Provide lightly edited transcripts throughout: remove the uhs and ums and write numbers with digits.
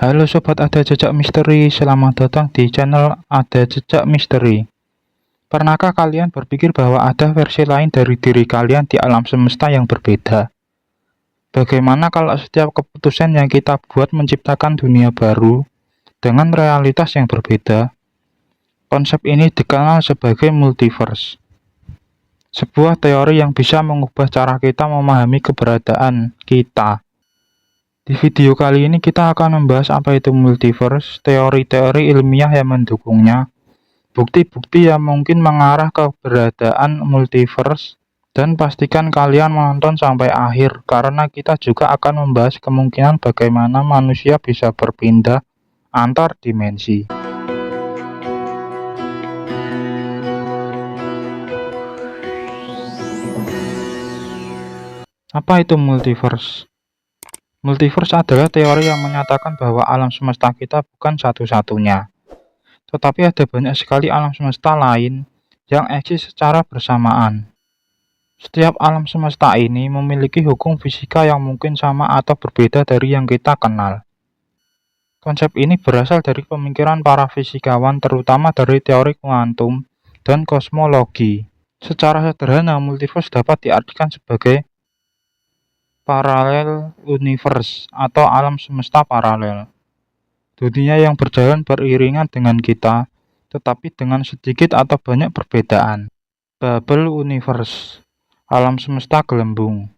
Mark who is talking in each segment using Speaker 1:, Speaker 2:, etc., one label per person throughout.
Speaker 1: Halo Sobat Ada Jejak Misteri, selamat datang di channel Ada Jejak Misteri. Pernahkah kalian berpikir bahwa ada versi lain dari diri kalian di alam semesta yang berbeda? Bagaimana kalau setiap keputusan yang kita buat menciptakan dunia baru dengan realitas yang berbeda? Konsep ini dikenal sebagai multiverse. Sebuah teori yang bisa mengubah cara kita memahami keberadaan kita. Di video kali ini kita akan membahas apa itu multiverse, teori-teori ilmiah yang mendukungnya, bukti-bukti yang mungkin mengarah ke keberadaan multiverse, dan pastikan kalian menonton sampai akhir karena kita juga akan membahas kemungkinan bagaimana manusia bisa berpindah antar dimensi. Apa itu multiverse? Multiverse adalah teori yang menyatakan bahwa alam semesta kita bukan satu-satunya, tetapi ada banyak sekali alam semesta lain yang eksis secara bersamaan. Setiap alam semesta ini memiliki hukum fisika yang mungkin sama atau berbeda dari yang kita kenal. Konsep ini berasal dari pemikiran para fisikawan, terutama dari teori kuantum dan kosmologi. Secara sederhana, multiverse dapat diartikan sebagai parallel universe atau alam semesta paralel. Dunia yang berjalan beriringan dengan kita, tetapi dengan sedikit atau banyak perbedaan. Bubble universe, alam semesta gelembung.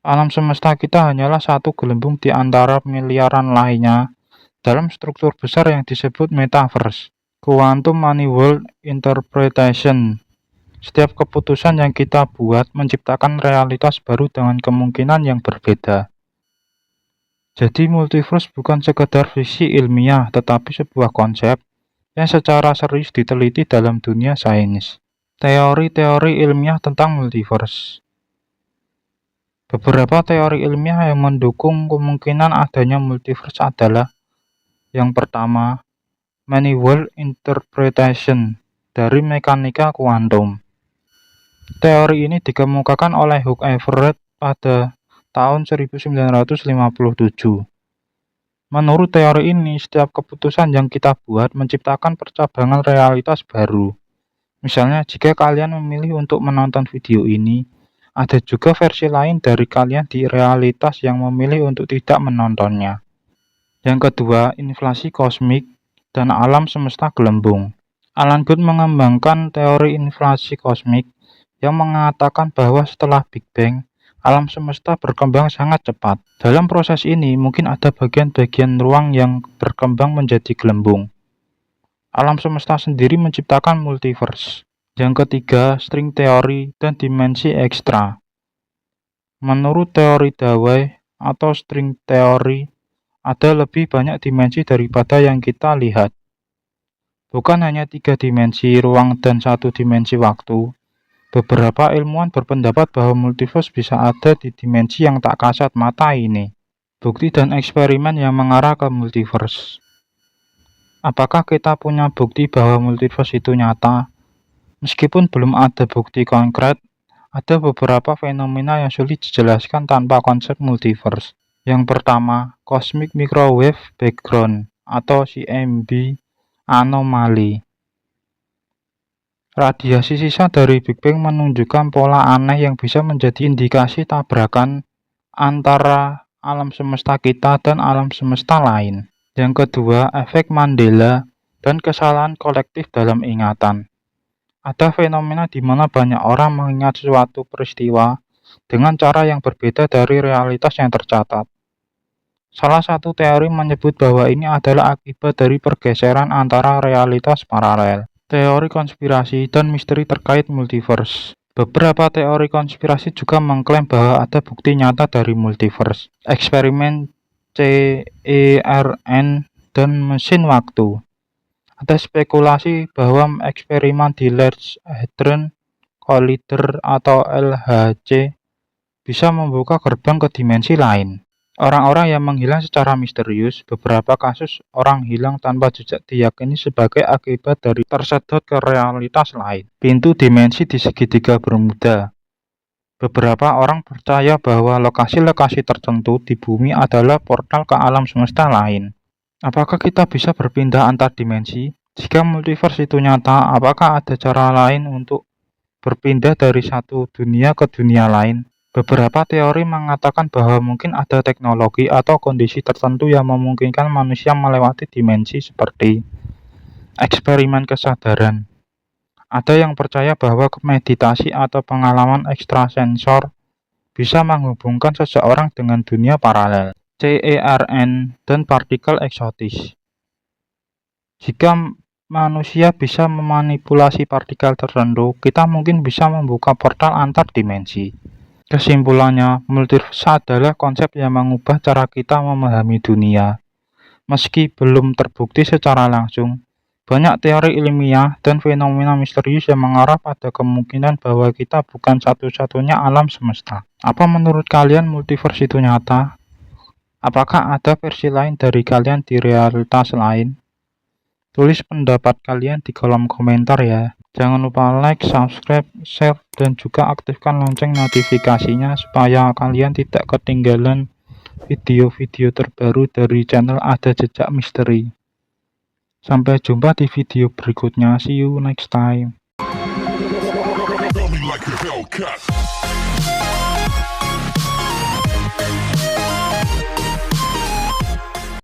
Speaker 1: Alam semesta kita hanyalah satu gelembung di antara miliaran lainnya dalam struktur besar yang disebut metaverse. Quantum World Interpretation. Setiap keputusan yang kita buat menciptakan realitas baru dengan kemungkinan yang berbeda. Jadi multiverse bukan sekedar visi ilmiah, tetapi sebuah konsep yang secara serius diteliti dalam dunia sains. Teori-teori ilmiah tentang multiverse. Beberapa teori ilmiah yang mendukung kemungkinan adanya multiverse adalah: yang pertama, many world interpretation dari mekanika kuantum. Teori ini dikemukakan oleh Hugh Everett pada tahun 1957. Menurut teori ini, setiap keputusan yang kita buat menciptakan percabangan realitas baru. Misalnya, jika kalian memilih untuk menonton video ini, ada juga versi lain dari kalian di realitas yang memilih untuk tidak menontonnya. Yang kedua, inflasi kosmik dan alam semesta gelembung. Alan Guth mengembangkan teori inflasi kosmik yang mengatakan bahwa setelah Big Bang, alam semesta berkembang sangat cepat. Dalam proses ini, mungkin ada bagian-bagian ruang yang berkembang menjadi gelembung. Alam semesta sendiri menciptakan multiverse. Yang ketiga, string teori dan dimensi ekstra. Menurut teori Dawei atau string teori, ada lebih banyak dimensi daripada yang kita lihat. Bukan hanya 3 dimensi ruang dan 1 dimensi waktu. Beberapa ilmuwan berpendapat bahwa multiverse bisa ada di dimensi yang tak kasat mata ini. Bukti dan eksperimen yang mengarah ke multiverse. Apakah kita punya bukti bahwa multiverse itu nyata? Meskipun belum ada bukti konkret, ada beberapa fenomena yang sulit dijelaskan tanpa konsep multiverse. Yang pertama, Cosmic Microwave Background atau CMB Anomaly. Radiasi sisa dari Big Bang menunjukkan pola aneh yang bisa menjadi indikasi tabrakan antara alam semesta kita dan alam semesta lain. Yang kedua, efek Mandela dan kesalahan kolektif dalam ingatan. Ada fenomena di mana banyak orang mengingat suatu peristiwa dengan cara yang berbeda dari realitas yang tercatat. Salah satu teori menyebut bahwa ini adalah akibat dari pergeseran antara realitas paralel. Teori konspirasi dan misteri terkait multiverse. Beberapa teori konspirasi juga mengklaim bahwa ada bukti nyata dari multiverse. Eksperimen CERN dan mesin waktu. Ada spekulasi bahwa eksperimen di Large Hadron Collider atau LHC bisa membuka gerbang ke dimensi lain. Orang-orang yang menghilang secara misterius. Beberapa kasus orang hilang tanpa jejak diyakini sebagai akibat dari tersedot ke realitas lain. Pintu dimensi di segitiga Bermuda. Beberapa orang percaya bahwa lokasi-lokasi tertentu di bumi adalah portal ke alam semesta lain. Apakah kita bisa berpindah antar dimensi? Jika multiverse itu nyata, apakah ada cara lain untuk berpindah dari satu dunia ke dunia lain? Beberapa teori mengatakan bahwa mungkin ada teknologi atau kondisi tertentu yang memungkinkan manusia melewati dimensi seperti eksperimen kesadaran. Ada yang percaya bahwa meditasi atau pengalaman ekstrasensor bisa menghubungkan seseorang dengan dunia paralel, CERN, dan partikel eksotis. Jika manusia bisa memanipulasi partikel tertentu, kita mungkin bisa membuka portal antar dimensi. Kesimpulannya, multiverse adalah konsep yang mengubah cara kita memahami dunia. Meski belum terbukti secara langsung, banyak teori ilmiah dan fenomena misterius yang mengarah pada kemungkinan bahwa kita bukan satu-satunya alam semesta. Apa menurut kalian multiverse itu nyata? Apakah ada versi lain dari kalian di realitas lain? Tulis pendapat kalian di kolom komentar ya. Jangan lupa like, subscribe, share, dan juga aktifkan lonceng notifikasinya supaya kalian tidak ketinggalan video-video terbaru dari channel Ada Jejak Misteri. Sampai jumpa di video berikutnya. See you next time.